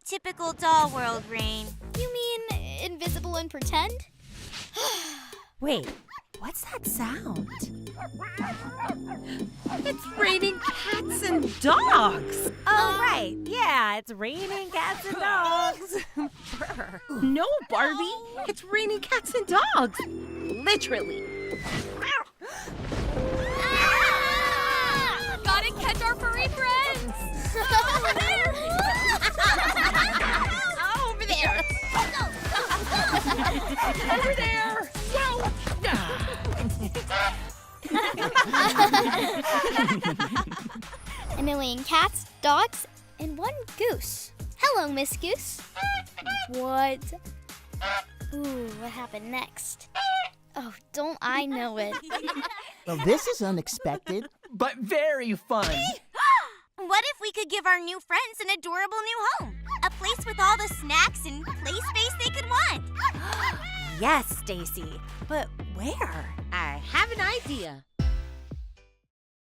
typical Dollworld, Rain. You mean invisible and pretend? Wait, what's that sound? It's raining cats and dogs. Oh, right. Yeah, it's raining cats and dogs. No, Barbie. It's raining cats and dogs. Literally. Gotta catch our furry friends! Over there. Over there. A million cats, dogs, and one goose. Hello, Miss Goose. What? Ooh, what happened next? Oh, don't I know it? Well, this is unexpected. But very fun. What if we could give our new friends an adorable new home? A place with all the snacks and play space they could want. Yes, Stacy. But where? I have an idea.